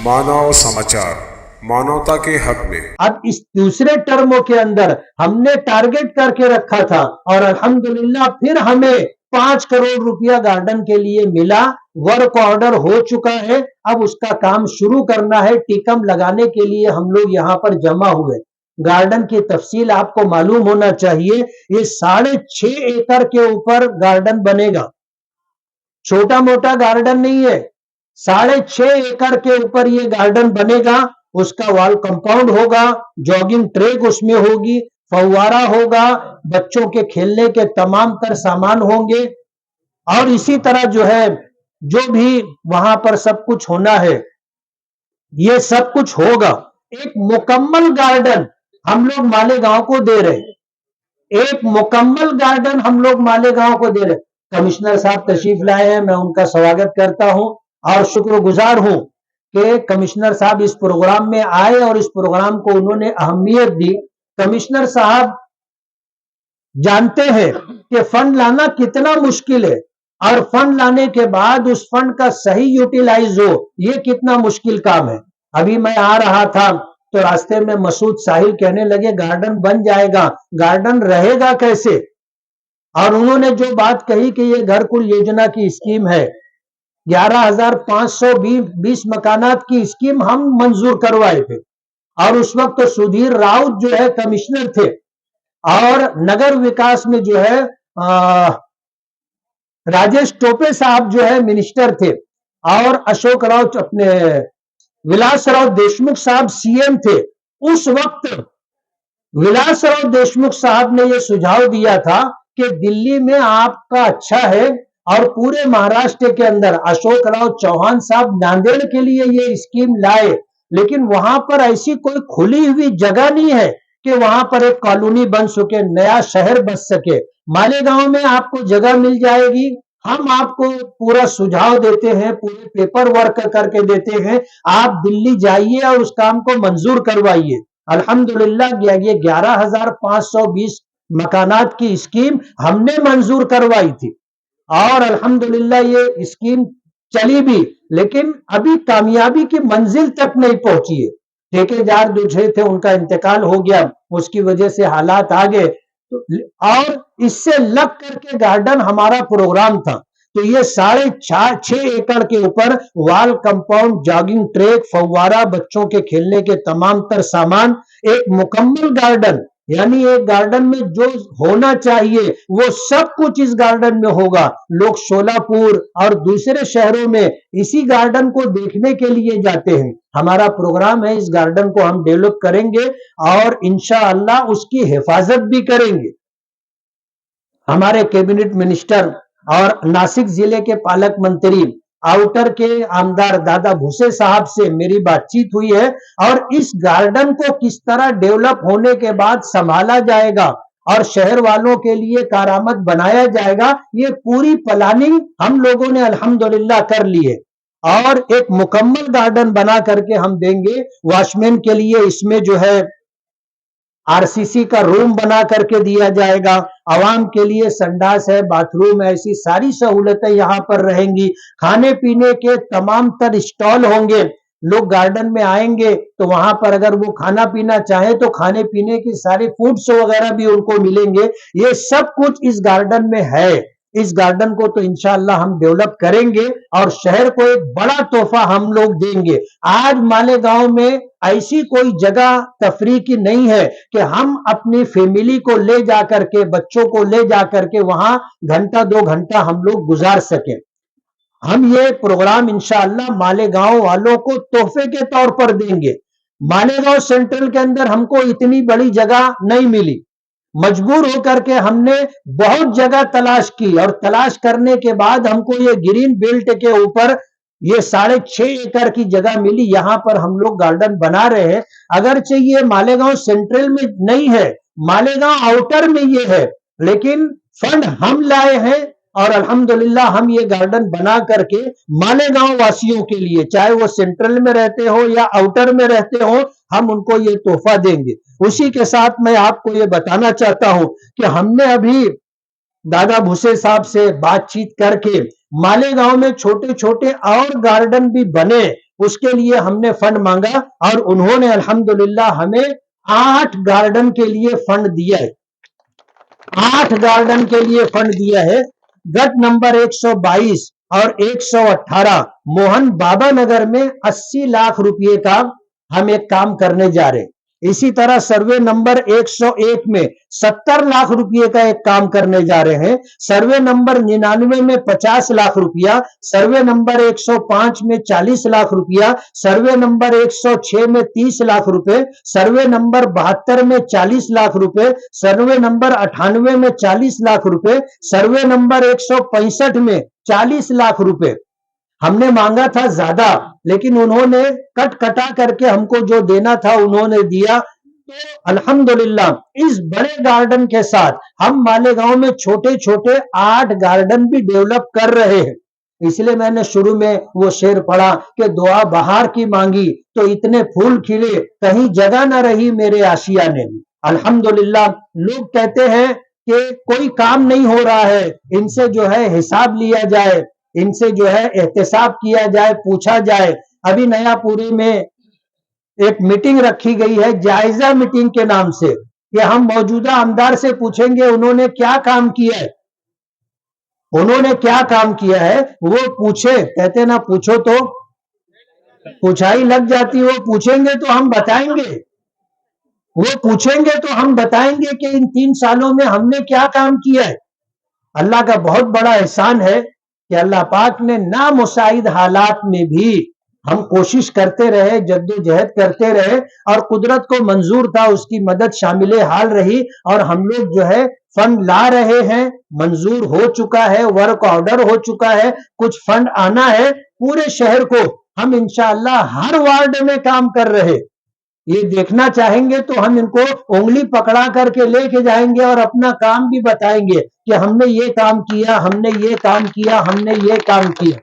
मानव समाचार, मानवता के हक में। अब इस दूसरे टर्मों के अंदर हमने टारगेट करके रखा था और अल्हम्दुलिल्लाह फिर हमें 5 करोड़ रुपया गार्डन के लिए मिला। वर्क ऑर्डर हो चुका है, अब उसका काम शुरू करना है। टिकम लगाने के लिए हम लोग यहाँ पर जमा हुए। गार्डन की तफसील आपको मालूम होना चाहिए, ये 6.5 एकड़ के ऊपर गार्डन बनेगा। छोटा मोटा गार्डन नहीं है, 6.5 एकड़ के ऊपर ये गार्डन बनेगा। उसका वॉल कंपाउंड होगा, जॉगिंग ट्रैक उसमें होगी, फव्वारा होगा, बच्चों के खेलने के तमाम तर सामान होंगे और इसी तरह जो है जो भी वहां पर सब कुछ होना है ये सब कुछ होगा। एक मुकम्मल गार्डन हम लोग मालेगांव को दे रहे हैं। एक मुकम्मल गार्डन हम लोग मालेगांव को दे रहे हैं। कमिश्नर साहब तशरीफ लाए हैं, मैं उनका स्वागत करता हूं और शुक्रगुजार हूं कि कमिश्नर साहब इस प्रोग्राम में आए और इस प्रोग्राम को उन्होंने अहमियत दी। कमिश्नर साहब जानते हैं कि फंड लाना कितना मुश्किल है और फंड लाने के बाद उस फंड का सही यूटिलाइज हो, ये कितना मुश्किल काम है। अभी मैं आ रहा था तो रास्ते में मसूद साहिल कहने लगे गार्डन बन जाएगा, गार्डन रहेगा कैसे। और उन्होंने जो बात कही कि ये घरकुल योजना की स्कीम है, 11,520 मकानात की स्कीम हम मंजूर करवाए थे और उस वक्त तो सुधीर राउत जो है कमिश्नर थे और नगर विकास में जो है राजेश टोपे साहब जो है मिनिस्टर थे और अशोक राव अपने विलासराव देशमुख साहब सीएम थे। उस वक्त विलासराव देशमुख साहब ने यह सुझाव दिया था कि दिल्ली में आपका अच्छा है और पूरे महाराष्ट्र के अंदर अशोक राव चौहान साहब नांदेड़ के लिए ये स्कीम लाए, लेकिन वहां पर ऐसी कोई खुली हुई जगह नहीं है कि वहां पर एक कॉलोनी बन सके, नया शहर बस सके। मालेगांव में आपको जगह मिल जाएगी, हम आपको पूरा सुझाव देते हैं, पूरे पेपर वर्क करके देते हैं, आप दिल्ली जाइए और उस काम को मंजूर करवाइए। अल्हम्दुलिल्लाह ये 11,520 मकानात की स्कीम हमने मंजूर करवाई थी और अल्हम्दुलिल्लाह ये स्कीम चली भी, लेकिन अभी कामयाबी की मंजिल तक नहीं पहुंची है। ठेकेदार जो थे उनका इंतकाल हो गया, उसकी वजह से हालात आ गए और इससे लग करके गार्डन हमारा प्रोग्राम था। तो ये 6.5 एकड़ के ऊपर वॉल कंपाउंड, जॉगिंग ट्रैक, फव्वारा, बच्चों के खेलने के तमाम तर सामान, एक मुकम्मल गार्डन, यानी एक गार्डन में जो होना चाहिए वो सब कुछ इस गार्डन में होगा। लोग शोलापुर और दूसरे शहरों में इसी गार्डन को देखने के लिए जाते हैं। हमारा प्रोग्राम है इस गार्डन को हम डेवलप करेंगे और इंशाअल्लाह उसकी हिफाजत भी करेंगे। हमारे कैबिनेट मिनिस्टर और नासिक जिले के पालक मंत्री आउटर के आमदार दादा भूसे साहब से मेरी बातचीत हुई है और इस गार्डन को किस तरह डेवलप होने के बाद संभाला जाएगा और शहर वालों के लिए कारामद बनाया जाएगा, ये पूरी प्लानिंग हम लोगों ने अल्हम्दुलिल्लाह कर ली है और एक मुकम्मल गार्डन बना करके हम देंगे। वॉचमैन के लिए इसमें जो है आरसीसी का रूम बना करके दिया जाएगा, आवाम के लिए संडास है, बाथरूम है, ऐसी सारी सहूलतें यहाँ पर रहेंगी। खाने पीने के तमाम तर स्टॉल होंगे, लोग गार्डन में आएंगे तो वहां पर अगर वो खाना पीना चाहे तो खाने पीने की सारी फूड्स वगैरह भी उनको मिलेंगे। ये सब कुछ इस गार्डन में है। इस गार्डन को तो इंशाअल्लाह हम डेवलप करेंगे और शहर को एक बड़ा तोहफा हम लोग देंगे। आज मालेगांव में ऐसी कोई जगह तफरीह की नहीं है कि हम अपनी फैमिली को ले जाकर के, बच्चों को ले जाकर के वहां घंटा 2 घंटा हम लोग गुजार सके। हम ये प्रोग्राम इंशाअल्लाह मालेगांव वालों को तोहफे के तौर पर देंगे। मालेगांव सेंट्रल के अंदर हमको इतनी बड़ी जगह नहीं मिली, मजबूर होकर के हमने बहुत जगह तलाश की और तलाश करने के बाद हमको ये ग्रीन बेल्ट के ऊपर ये 6.5 एकड़ की जगह मिली। यहां पर हम लोग गार्डन बना रहे हैं। अगरचे ये मालेगांव सेंट्रल में नहीं है, मालेगांव आउटर में ये है, लेकिन फंड हम लाए हैं और अल्हम्दुलिल्लाह हम ये गार्डन बना करके मालेगांव वासियों के लिए, चाहे वो सेंट्रल में रहते हो या आउटर में रहते हो, हम उनको ये तोहफा देंगे। उसी के साथ मैं आपको ये बताना चाहता हूं कि हमने अभी दादा भूसे साहब से बातचीत करके मालेगांव में छोटे छोटे और गार्डन भी बने اس کے لیے ہم نے فنڈ مانگا اور انہوں نے الحمدللہ ہمیں 8 گارڈن کے لیے فنڈ دیا ہے، 8 گارڈن کے لیے فنڈ دیا ہے۔ گٹ نمبر 122 اور 118 موہن بابا نگر میں 80 لاکھ روپے کا ہم ایک کام کرنے جا رہے ہیں۔ اسی طرح سروے نمبر 101 میں 70 لاکھ روپے کا ایک کام کرنے جا رہے ہیں۔ سروے نمبر 99 میں 50 لاکھ روپیہ، سروے نمبر 105 میں 40 لاکھ روپیہ، سروے نمبر 106 میں 30 لاکھ روپے، سروے نمبر 72 میں 40 لاکھ روپے، سروے نمبر 98 میں 40 لاکھ روپے، سروے نمبر 165 میں 40 لاکھ روپے۔ ہم نے مانگا تھا زیادہ، لیکن انہوں نے کٹا کر کے ہم کو جو دینا تھا انہوں نے دیا۔ تو الحمدللہ اس بڑے گارڈن کے ساتھ ہم مالیگاؤں میں چھوٹے چھوٹے 8 گارڈن بھی ڈیولپ کر رہے ہیں۔ اس لیے میں نے شروع میں وہ شعر پڑھا کہ دعا بہار کی مانگی تو اتنے پھول کھلے، کہیں جگہ نہ رہی میرے آشیانے میں۔ الحمدللہ لوگ کہتے ہیں کہ کوئی کام نہیں ہو رہا ہے، ان سے جو ہے حساب لیا جائے، ان سے جو ہے احتساب کیا جائے، پوچھا جائے۔ ابھی نیا پوری میں ایک میٹنگ رکھی گئی ہے جائزہ میٹنگ کے نام سے، کہ ہم موجودہ آمدار سے پوچھیں گے انہوں نے کیا کام کیا ہے، انہوں نے کیا کام کیا ہے۔ وہ پوچھے، کہتے نہ پوچھو تو پوچھائی لگ جاتی، وہ پوچھیں گے تو ہم بتائیں گے، وہ پوچھیں گے تو ہم بتائیں گے کہ ان 3 سالوں میں ہم نے کیا کام کیا ہے۔ اللہ کا بہت بڑا احسان ہے کہ اللہ پاک نے نامساعد حالات میں بھی ہم کوشش کرتے رہے، جدوجہد کرتے رہے، اور قدرت کو منظور تھا، اس کی مدد شامل حال رہی، اور ہم لوگ جو ہے فنڈ لا رہے ہیں، منظور ہو چکا ہے، ورک آرڈر ہو چکا ہے، کچھ فنڈ آنا ہے پورے شہر کو۔ ہم انشاءاللہ ہر وارڈ میں کام کر رہے، یہ دیکھنا چاہیں گے تو ہم ان کو انگلی پکڑا کر کے لے کے جائیں گے اور اپنا کام بھی بتائیں گے کہ ہم نے یہ کام کیا، ہم نے یہ کام کیا، ہم نے یہ کام کیا۔